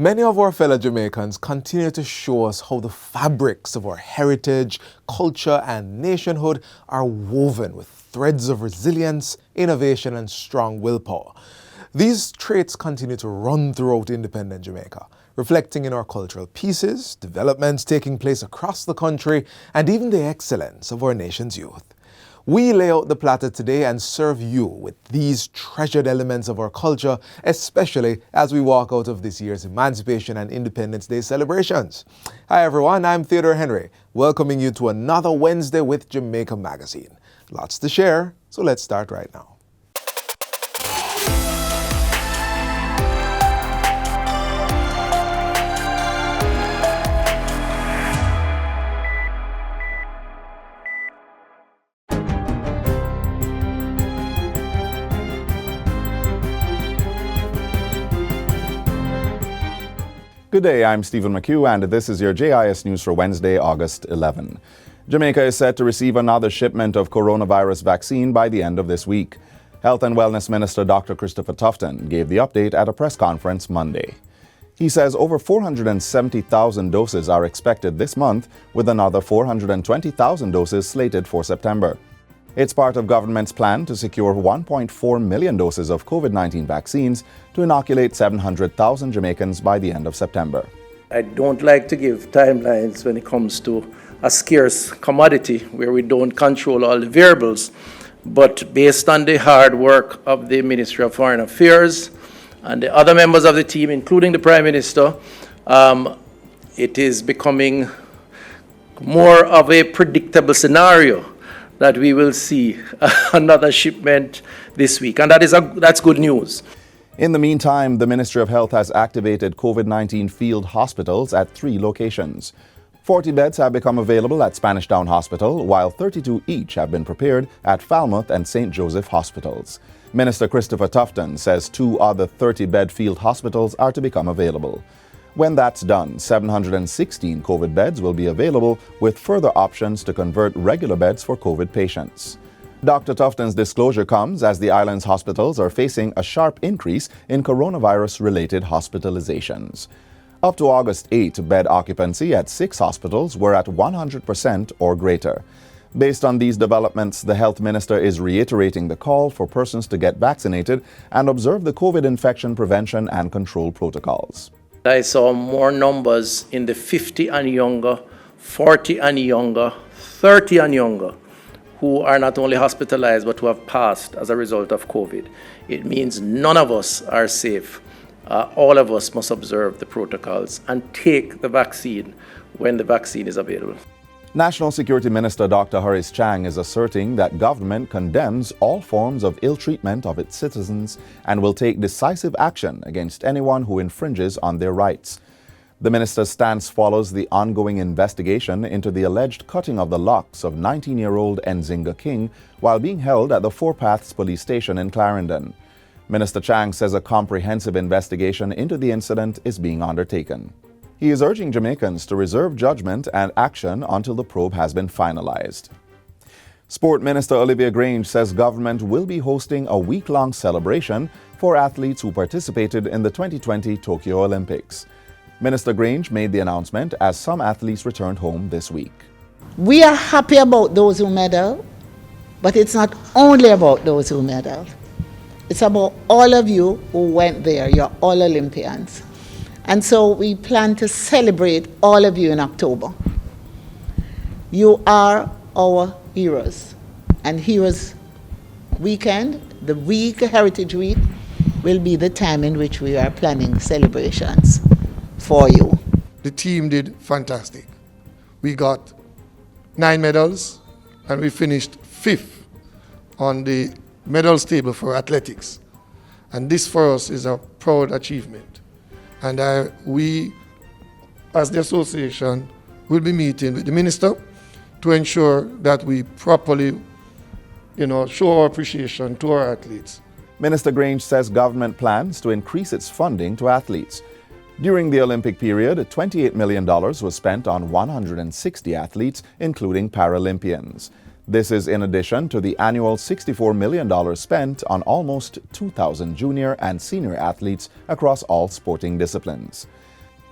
Many of our fellow Jamaicans continue to show us how the fabrics of our heritage, culture, and nationhood are woven with threads of resilience, innovation, and strong willpower. These traits continue to run throughout independent Jamaica, reflecting in our cultural pieces, developments taking place across the country, and even the excellence of our nation's youth. We lay out the platter today and serve you with these treasured elements of our culture, especially as we walk out of this year's Emancipation and Independence Day celebrations. Hi everyone, I'm Theodore Henry, welcoming you to another Wednesday with Jamaica Magazine. Lots to share, so let's start right now. Good day, I'm Stephen McHugh, and this is your JIS News for Wednesday, August 11. Jamaica is set to receive another shipment of coronavirus vaccine by the end of this week. Health and Wellness Minister Dr. Christopher Tufton gave the update at a press conference Monday. He says over 470,000 doses are expected this month, with another 420,000 doses slated for September. It's part of government's plan to secure 1.4 million doses of COVID-19 vaccines to inoculate 700,000 Jamaicans by the end of September. I don't like to give timelines when it comes to a scarce commodity where we don't control all the variables. But based on the hard work of the Ministry of Foreign Affairs and the other members of the team, including the Prime Minister, it is becoming more of a predictable scenario that we will see another shipment this week. And that's good news. In the meantime, the Ministry of Health has activated COVID-19 field hospitals at 3 locations. 40 beds have become available at Spanish Town Hospital, while 32 each have been prepared at Falmouth and St. Joseph hospitals. Minister Christopher Tufton says 2 other 30-bed field hospitals are to become available. When that's done, 716 COVID beds will be available, with further options to convert regular beds for COVID patients. Dr. Tufton's disclosure comes as the island's hospitals are facing a sharp increase in coronavirus-related hospitalizations. Up to August 8, bed occupancy at 6 hospitals were at 100% or greater. Based on these developments, the health minister is reiterating the call for persons to get vaccinated and observe the COVID infection prevention and control protocols. I saw more numbers in the 50 and younger, 40 and younger, 30 and younger, who are not only hospitalized but who have passed as a result of COVID. It means none of us are safe. All of us must observe the protocols and take the vaccine when the vaccine is available. National Security Minister Dr. Horace Chang is asserting that government condemns all forms of ill treatment of its citizens and will take decisive action against anyone who infringes on their rights. The minister's stance follows the ongoing investigation into the alleged cutting of the locks of 19-year-old Nzinga King while being held at the Four Paths police station in Clarendon. Minister Chang says a comprehensive investigation into the incident is being undertaken. He is urging Jamaicans to reserve judgment and action until the probe has been finalized. Sport Minister Olivia Grange says government will be hosting a week-long celebration for athletes who participated in the 2020 Tokyo Olympics. Minister Grange made the announcement as some athletes returned home this week. We are happy about those who medal, but it's not only about those who medal. It's about all of you who went there. You're all Olympians. And so we plan to celebrate all of you in October. You are our heroes. And Heroes Weekend, the week, Heritage Week, will be the time in which we are planning celebrations for you. The team did fantastic. We got 9 medals and we finished 5th on the medals table for athletics. And this for us is a proud achievement. And we, as the association, will be meeting with the minister to ensure that we properly, show our appreciation to our athletes. Minister Grange says government plans to increase its funding to athletes. During the Olympic period, $28 million was spent on 160 athletes, including Paralympians. This is in addition to the annual $64 million spent on almost 2,000 junior and senior athletes across all sporting disciplines.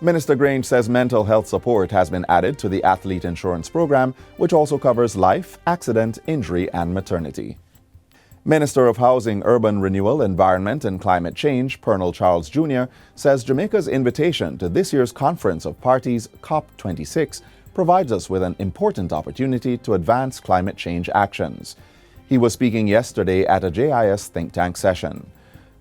Minister Grange says mental health support has been added to the athlete insurance program, which also covers life, accident, injury, and maternity. Minister of Housing, Urban Renewal, Environment and Climate Change, Pernell Charles Jr., says Jamaica's invitation to this year's Conference of Parties, COP26, provides us with an important opportunity to advance climate change actions. He was speaking yesterday at a JIS think tank session.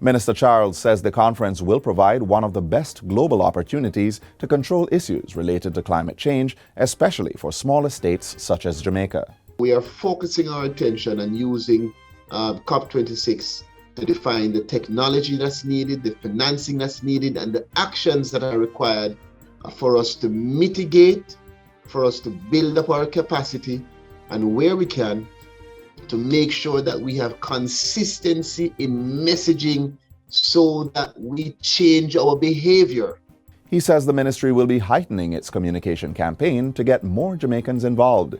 Minister Charles says the conference will provide one of the best global opportunities to control issues related to climate change, especially for smaller states such as Jamaica. We are focusing our attention on using COP26 to define the technology that's needed, the financing that's needed, and the actions that are required for us to mitigate, for us to build up our capacity, and where we can, to make sure that we have consistency in messaging so that we change our behavior. He says the ministry will be heightening its communication campaign to get more Jamaicans involved.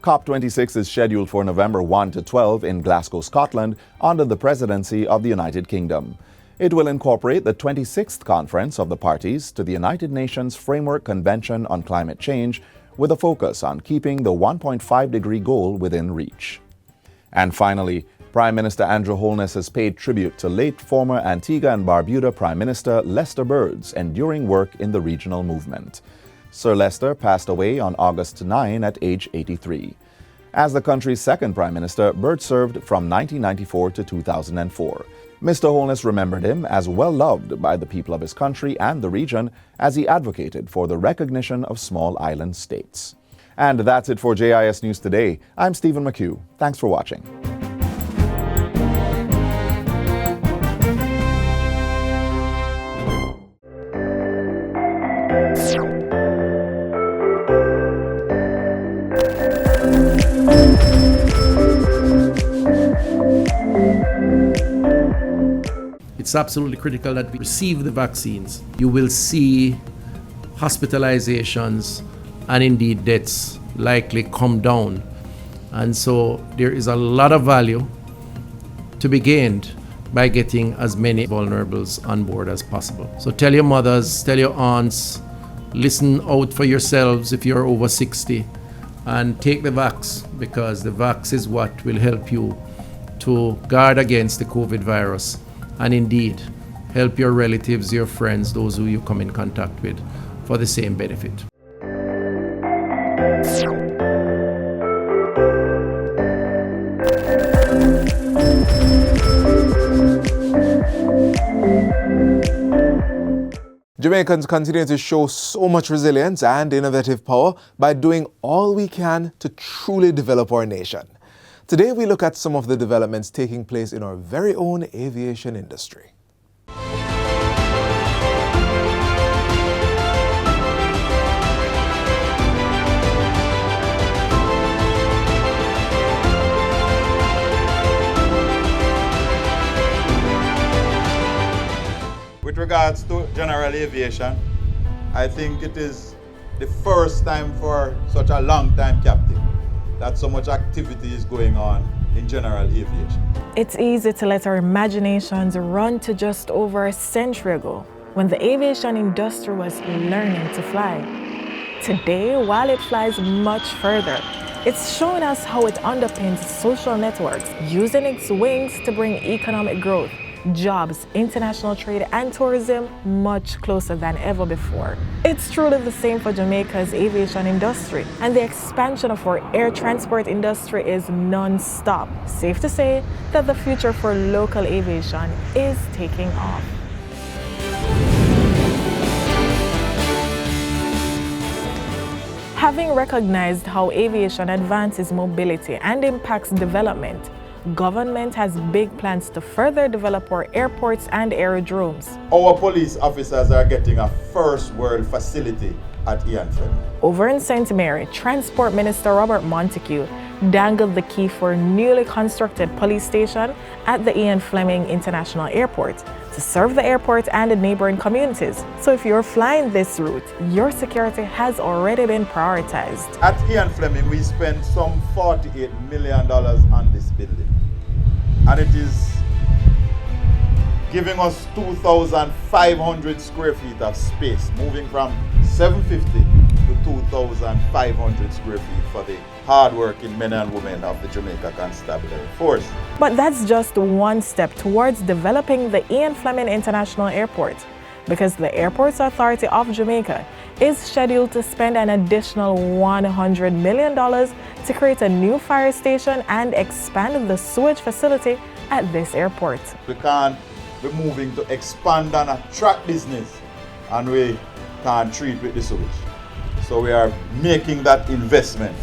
COP26 is scheduled for November 1 to 12 in Glasgow, Scotland, under the presidency of the United Kingdom. It will incorporate the 26th conference of the parties to the United Nations Framework Convention on Climate Change, with a focus on keeping the 1.5-degree goal within reach. And finally, Prime Minister Andrew Holness has paid tribute to late former Antigua and Barbuda Prime Minister Lester Bird's enduring work in the regional movement. Sir Lester passed away on August 9 at age 83. As the country's second Prime Minister, Bird served from 1994 to 2004. Mr. Holness remembered him as well loved by the people of his country and the region as he advocated for the recognition of small island states. And that's it for JIS News Today. I'm Stephen McHugh. Thanks for watching. It's absolutely critical that we receive the vaccines. You will see hospitalizations and indeed deaths likely come down. And so there is a lot of value to be gained by getting as many vulnerables on board as possible. So tell your mothers, tell your aunts, listen out for yourselves if you're over 60, and take the vax, because the vax is what will help you to guard against the COVID virus and indeed help your relatives, your friends, those who you come in contact with for the same benefit. Jamaicans continue to show so much resilience and innovative power by doing all we can to truly develop our nation. Today we look at some of the developments taking place in our very own aviation industry. With regards to general aviation, I think it is the first time for such a long time, Captain, that so much activity is going on in general aviation. It's easy to let our imaginations run to just over a century ago, when the aviation industry was learning to fly. Today, while it flies much further, it's showing us how it underpins social networks, using its wings to bring economic growth, jobs, international trade, and tourism much closer than ever before. It's truly the same for Jamaica's aviation industry, and the expansion of our air transport industry is non-stop. Safe to say that the future for local aviation is taking off. Having recognized how aviation advances mobility and impacts development, government has big plans to further develop our airports and aerodromes. Our police officers are getting a first world facility at Ian Fleming. Over in St. Mary, Transport Minister Robert Montague dangled the key for a newly constructed police station at the Ian Fleming International Airport to serve the airport and the neighboring communities. So if you're flying this route, your security has already been prioritized. At Ian Fleming, we spent some $48 million on this building. And it is giving us 2,500 square feet of space, moving from 750 to 2,500 square feet for the hard-working men and women of the Jamaica Constabulary Force. But that's just one step towards developing the Ian Fleming International Airport, because the Airports Authority of Jamaica is scheduled to spend an additional $100 million to create a new fire station and expand the sewage facility at this airport. We can't be moving to expand and attract business, and we can't treat with the sewage. So we are making that investment.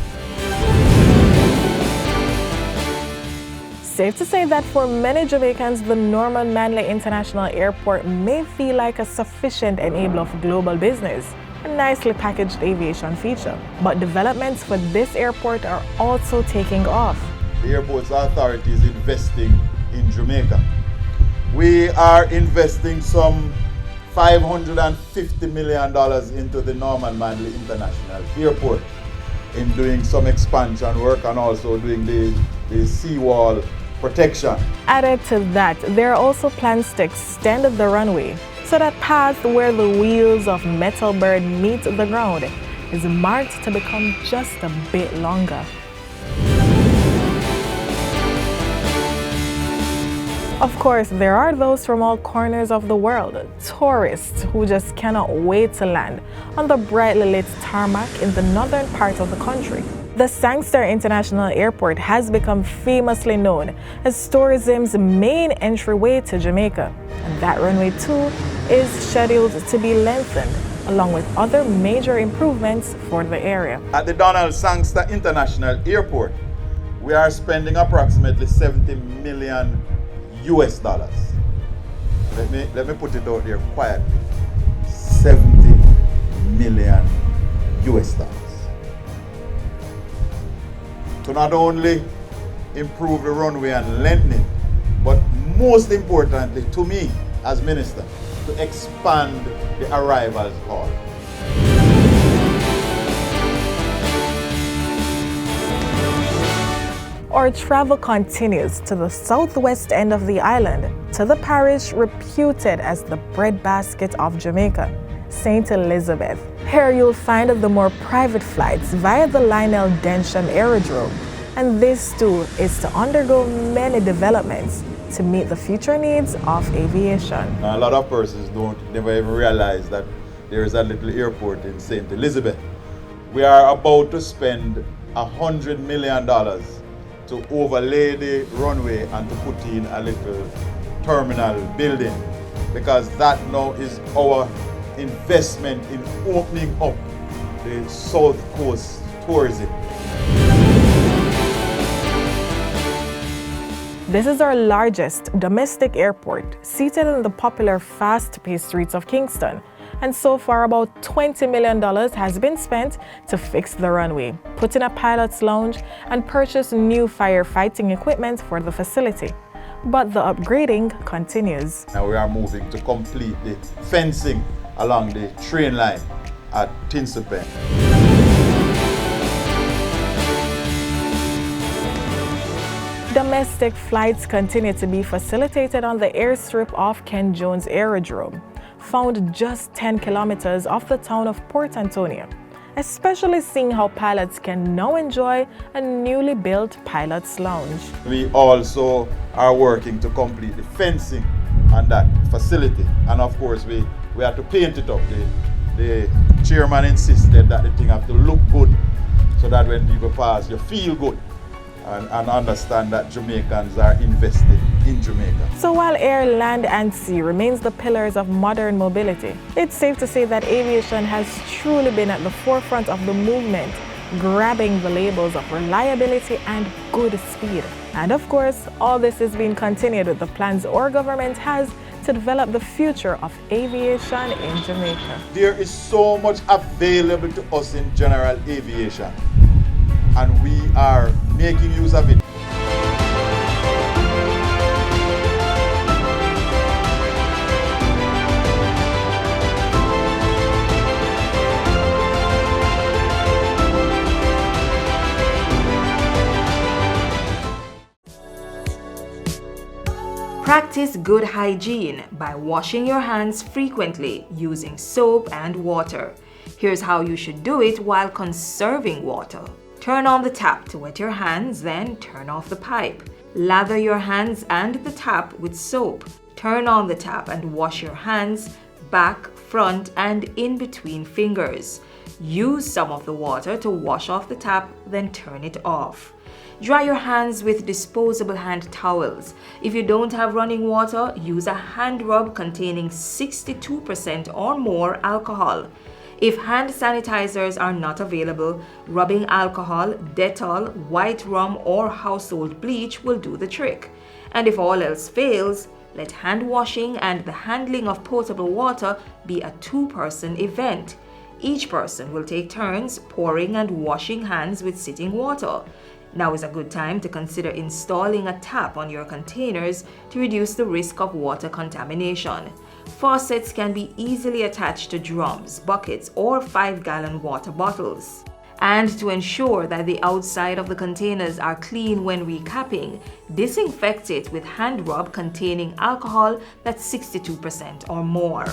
Safe to say that for many Jamaicans, the Norman Manley International Airport may feel like a sufficient enabler of global business, a nicely packaged aviation feature. But developments for this airport are also taking off. The Airports Authority is investing in Jamaica. We are investing some $550 million into the Norman Manley International Airport in doing some expansion work and also doing the seawall protection. Added to that, there are also plans to extend the runway so that path where the wheels of Metal Bird meet the ground is marked to become just a bit longer. Of course, there are those from all corners of the world, tourists who just cannot wait to land on the brightly lit tarmac in the northern part of the country. The Sangster International Airport has become famously known as tourism's main entryway to Jamaica, and that runway too is scheduled to be lengthened, along with other major improvements for the area. At the Donald Sangster International Airport, we are spending approximately $70 million. Let me put it out there quietly. $70 million. To not only improve the runway and lengthen it, but most importantly to me as minister, to expand the arrivals hall. Our travel continues to the southwest end of the island, to the parish reputed as the breadbasket of Jamaica, St. Elizabeth. Here you'll find the more private flights via the Lionel Densham Aerodrome, and this too is to undergo many developments to meet the future needs of aviation. Now, a lot of persons never even realize that there is a little airport in St. Elizabeth. We are about to spend $100 million to overlay the runway and to put in a little terminal building, because that now is our investment in opening up the South Coast tourism. This is our largest domestic airport, seated in the popular fast-paced streets of Kingston. And so far, about $20 million has been spent to fix the runway, put in a pilot's lounge, and purchase new firefighting equipment for the facility. But the upgrading continues. Now we are moving to complete the fencing along the train line at Tinsupen. Domestic flights continue to be facilitated on the airstrip of Ken Jones Aerodrome, found just 10 kilometers off the town of Port Antonio, especially seeing how pilots can now enjoy a newly built pilot's lounge. We also are working to complete the fencing on that facility, and of course we have to paint it up. The chairman insisted that the thing have to look good so that when people pass you feel good and understand that Jamaicans are invested in Jamaica. So while air, land and sea remains the pillars of modern mobility, it's safe to say that aviation has truly been at the forefront of the movement, grabbing the labels of reliability and good speed. And of course, all this is being continued with the plans our government has to develop the future of aviation in Jamaica. There is so much available to us in general aviation, and we are making use of it. Practice good hygiene by washing your hands frequently using soap and water. Here's how you should do it while conserving water. Turn on the tap to wet your hands, then turn off the pipe. Lather your hands and the tap with soap. Turn on the tap and wash your hands, back, front, and in between fingers. Use some of the water to wash off the tap, then turn it off. Dry your hands with disposable hand towels. If you don't have running water, use a hand rub containing 62% or more alcohol. If hand sanitizers are not available, rubbing alcohol, Dettol, white rum, or household bleach will do the trick. And if all else fails, let hand washing and the handling of potable water be a two-person event. Each person will take turns pouring and washing hands with sitting water. Now is a good time to consider installing a tap on your containers to reduce the risk of water contamination. Faucets can be easily attached to drums, buckets, or 5-gallon water bottles. And to ensure that the outside of the containers are clean when recapping, disinfect it with hand rub containing alcohol that's 62% or more.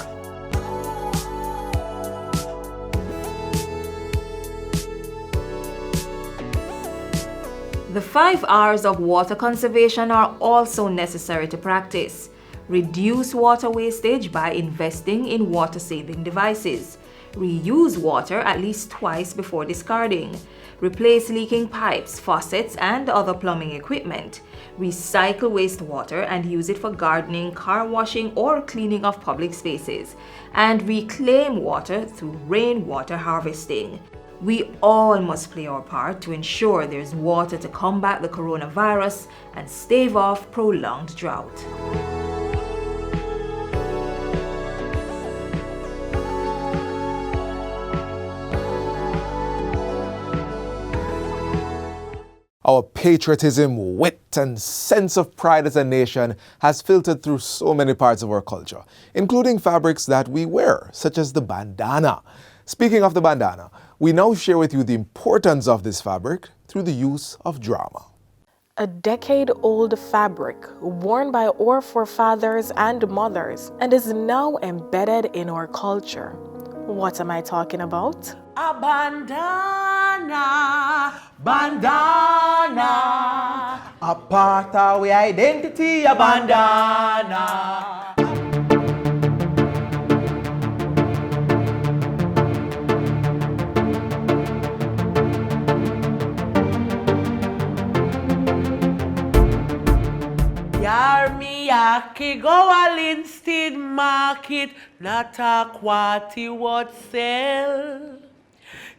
The 5 R's of water conservation are also necessary to practice. Reduce water wastage by investing in water-saving devices. Reuse water at least twice before discarding. Replace leaking pipes, faucets, and other plumbing equipment. Recycle wastewater and use it for gardening, car washing, or cleaning of public spaces. And reclaim water through rainwater harvesting. We all must play our part to ensure there's water to combat the coronavirus and stave off prolonged drought. Our patriotism, wit, and sense of pride as a nation has filtered through so many parts of our culture, including fabrics that we wear, such as the bandana. Speaking of the bandana, we now share with you the importance of this fabric through the use of drama. A decade-old fabric worn by our forefathers and mothers and is now embedded in our culture. What am I talking about? A bandana, bandana, a part of our identity, a bandana. Yarmiyaki go all instead market, not a quality what sell.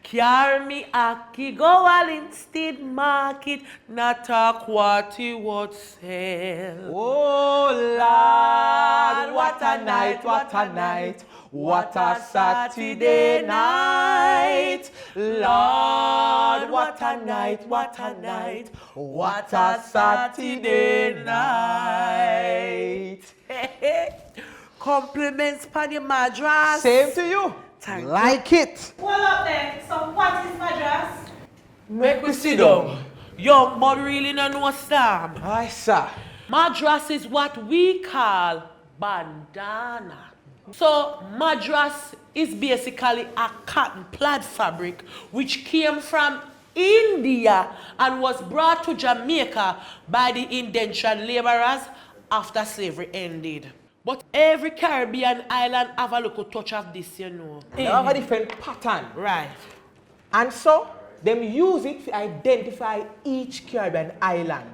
Yarmiyaki go all instead market, not a quality what sell. Oh Lord, what a night, what a night. What a Saturday night, Lord, what a night, what a night, what a Saturday night. Compliments on your madras. Same to you. Thank like it. Well up then, so what is madras? Make we sit down. Young but really no know Sam. Aye, sir. Madras is what we call bandana. So, madras is basically a cotton plaid fabric which came from India and was brought to Jamaica by the indentured laborers after slavery ended. But every Caribbean island have a little touch of this, you know. They have a different pattern. Right. And so, them use it to identify each Caribbean island.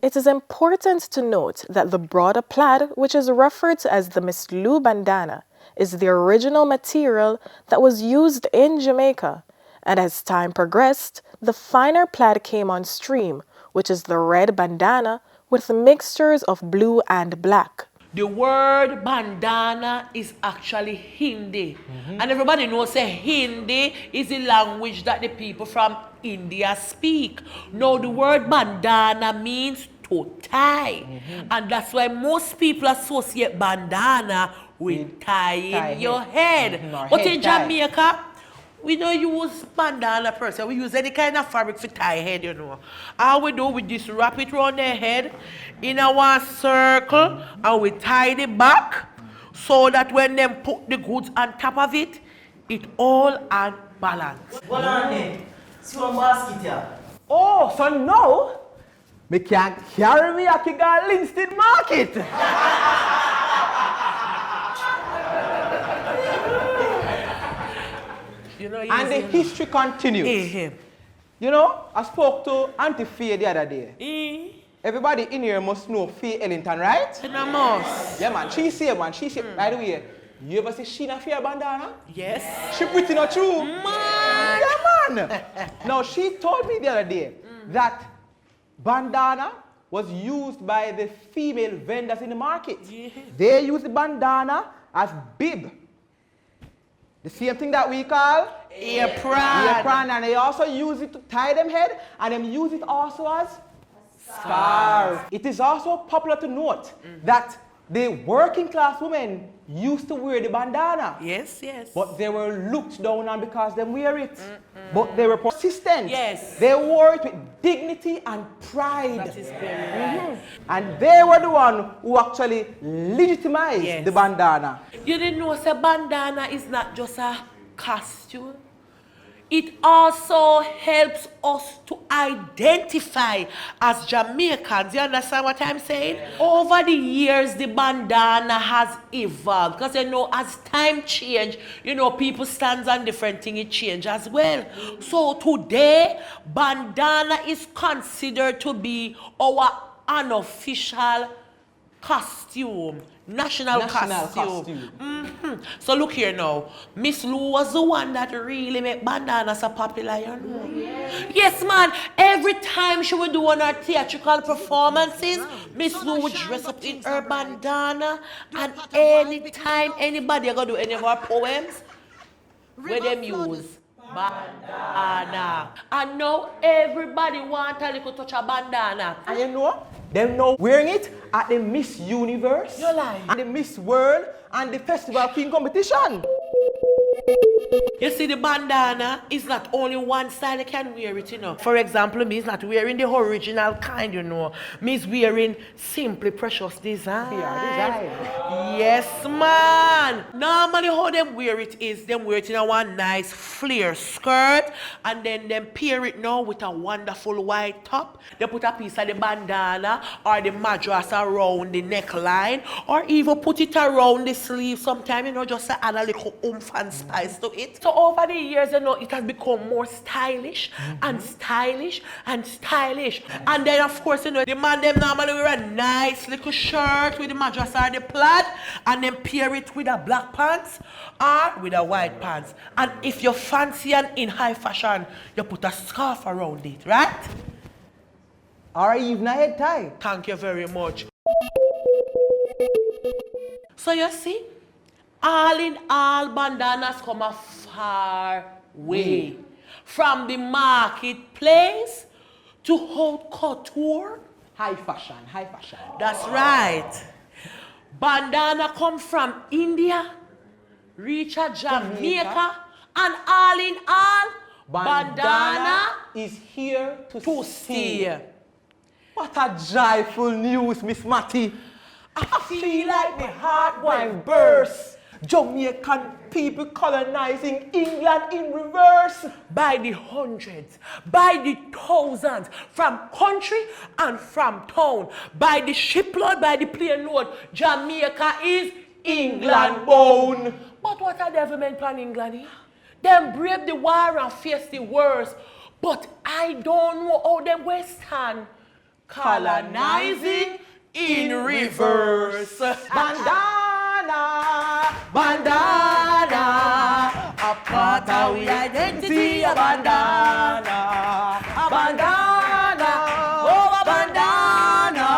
It is important to note that the broader plaid, which is referred to as the Miss Lou bandana, is the original material that was used in Jamaica. And as time progressed, the finer plaid came on stream, which is the red bandana with mixtures of blue and black. The word bandana is actually Hindi. And everybody knows that Hindi is the language that the people from India speak. Now the word bandana means to tie. And that's why most people associate bandana with tying your head. But in Jamaica, we don't use bandana per se. We use any kind of fabric for tie head, you know. All we do, we just wrap it around their head in a one circle and we tie the back so that when them put the goods on top of it, it all on balance. Hold on then. See one basket here. Oh, so now, me can't carry me a Kigali Linston market. You know, And the history continues. You know, I spoke to Auntie Faye the other day. Everybody in here must know Faye Ellington, right? Yeah, man. She said, by the way, you ever see Sheena Faye bandana? Yes. She pretty not true? Man. Yeah, man. Now, she told me the other day that bandana was used by the female vendors in the market. Yeah. They use the bandana as bib. The same thing that we call apron. And they also use it to tie them head, and them use it also as scarf. It is also popular to note that the working class women used to wear the bandana. Yes, yes. But they were looked down on because they wear it. But they were persistent. Yes. They wore it with dignity and pride. That is very right. And they were the one who actually legitimized the bandana. You didn't know, say bandana is not just a costume. It also helps us to identify as Jamaicans. You understand what I'm saying? Over the years, the bandana has evolved. Because you know, as time change, you know, people stands on different things, it change as well. So today, bandana is considered to be our unofficial costume. National costume. So look here now. Miss Lou was the one that really made bandana so popular, you know. Yes, man. Every time she would do one of her theatrical performances, Miss Lou would dress up in her bandana, and anytime anybody gonna do any of her poems, where them use bandana. And now everybody want a little touch of bandana. And you know, them now wearing it at the Miss Universe, and the Miss World, and the Festival Queen competition. You see, the bandana is not only one style you can wear it, you know. For example, me is not wearing the original kind, you know. Me is wearing Simply Precious design. Yes, man. Normally how them wear it is, them wear it in a one nice flare skirt, and then them pair it now with a wonderful white top. They put a piece of the bandana or the madras around the neckline, or even put it around the sleeve sometime, you know, just to add a little oomph and spice to it. So over the years, you know, it has become more stylish and stylish and stylish. And then, of course, you know, the man them normally wear a nice little shirt with the madras or the plaid, and then pair it with a black pants or with a white pants. And if you're fancy and in high fashion, you put a scarf around it, right? Or even a head tie. Thank you very much. So you see, all in all, bandanas come a far way. From the marketplace to haute couture. High fashion, high fashion. That's right. Bandana come from India, reach a Jamaica, and all in all, bandana is here to stay. What a joyful news, Miss Matty. I feel like my heart will burst. Jamaican people colonizing England in reverse. By the hundreds, by the thousands, from country and from town, by the shipload, by the plane load, Jamaica is England bound. But what are the government plan England here? Them brave the war and face the worst. But I don't know how them Western colonizing in reverse. Bandana, bandana, a part of we identity, a bandana, a bandana, oh a bandana,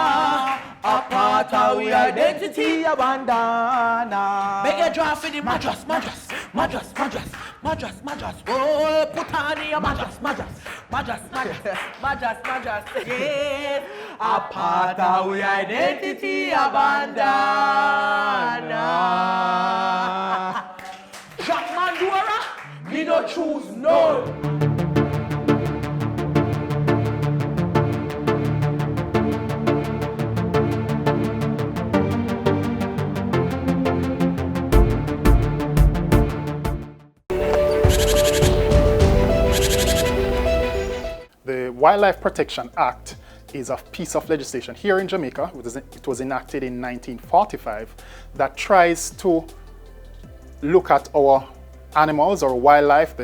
a part of we identity, a bandana. Make a draft for the madras. Oh, put on your madras. Yes. A part of we identity, a bandana. Jack Mandora, me no choose none. The Wildlife Protection Act is a piece of legislation here in Jamaica. It was enacted in 1945 that tries to look at our animals or wildlife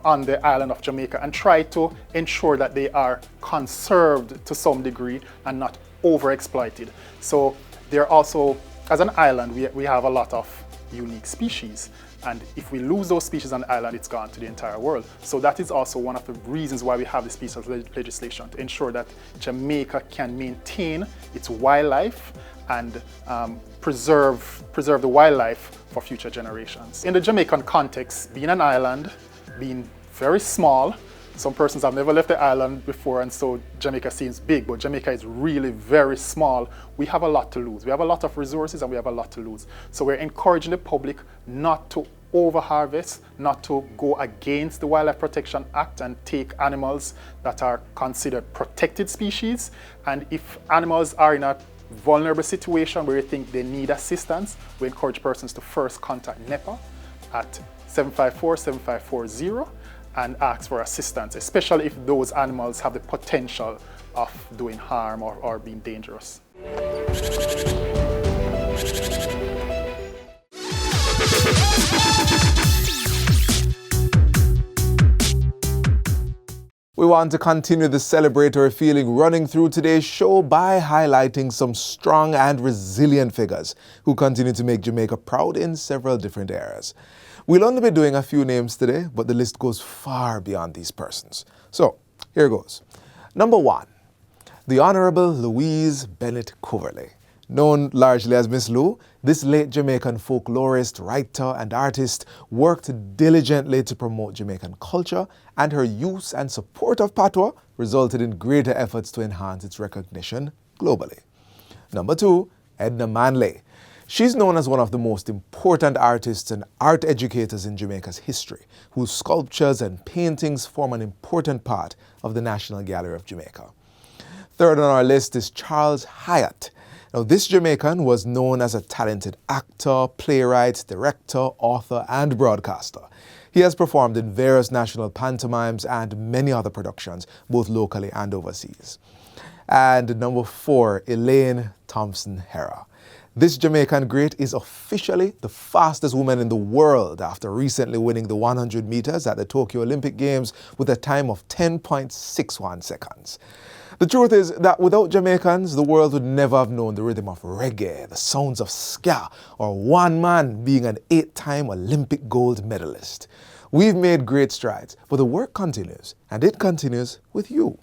on the island of Jamaica and try to ensure that they are conserved to some degree and not overexploited. So they're also, as an island, we have a lot of unique species. And if we lose those species on the island, it's gone to the entire world. So that is also one of the reasons why we have this piece of legislation, to ensure that Jamaica can maintain its wildlife and preserve the wildlife for future generations. In the Jamaican context, being an island, being very small, some persons have never left the island before, and so Jamaica seems big, but Jamaica is really very small. We have a lot to lose. We have a lot of resources and we have a lot to lose. So we're encouraging the public not to overharvest, not to go against the Wildlife Protection Act and take animals that are considered protected species. And if animals are in a vulnerable situation where you think they need assistance, we encourage persons to first contact NEPA at 754-7540 and ask for assistance, especially if those animals have the potential of doing harm or being dangerous. We want to continue the celebratory feeling running through today's show by highlighting some strong and resilient figures who continue to make Jamaica proud in several different areas. We'll only be doing a few names today, but the list goes far beyond these persons. So, here goes. Number 1, the Honorable Louise Bennett Coverley. Known largely as Miss Lou, this late Jamaican folklorist, writer, and artist worked diligently to promote Jamaican culture, and her use and support of patois resulted in greater efforts to enhance its recognition globally. Number 2, Edna Manley. She's known as one of the most important artists and art educators in Jamaica's history, whose sculptures and paintings form an important part of the National Gallery of Jamaica. Third on our list is Charles Hyatt. Now, this Jamaican was known as a talented actor, playwright, director, author, and broadcaster. He has performed in various national pantomimes and many other productions, both locally and overseas. And number 4, Elaine Thompson-Herah. This Jamaican great is officially the fastest woman in the world after recently winning the 100 meters at the Tokyo Olympic Games with a time of 10.61 seconds. The truth is that without Jamaicans, the world would never have known the rhythm of reggae, the sounds of ska, or one man being an 8-time Olympic gold medalist. We've made great strides, but the work continues, and it continues with you.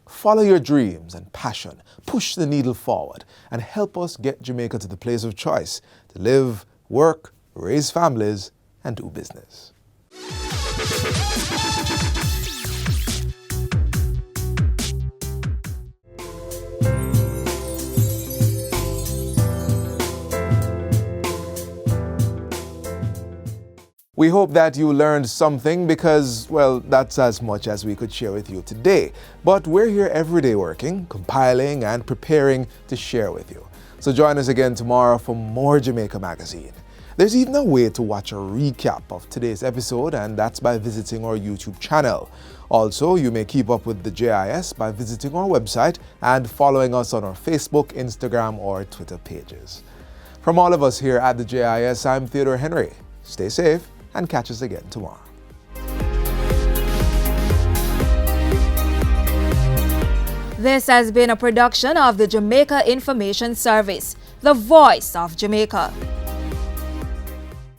Follow your dreams and passion, push the needle forward, and help us get Jamaica to the place of choice to live, work, raise families, and do business. We hope that you learned something because, well, that's as much as we could share with you today. But we're here every day working, compiling, and preparing to share with you. So join us again tomorrow for more Jamaica Magazine. There's even a way to watch a recap of today's episode, and that's by visiting our YouTube channel. Also, you may keep up with the JIS by visiting our website and following us on our Facebook, Instagram, or Twitter pages. From all of us here at the JIS, I'm Theodore Henry. Stay safe and catch us again tomorrow. This has been a production of the Jamaica Information Service, the voice of Jamaica.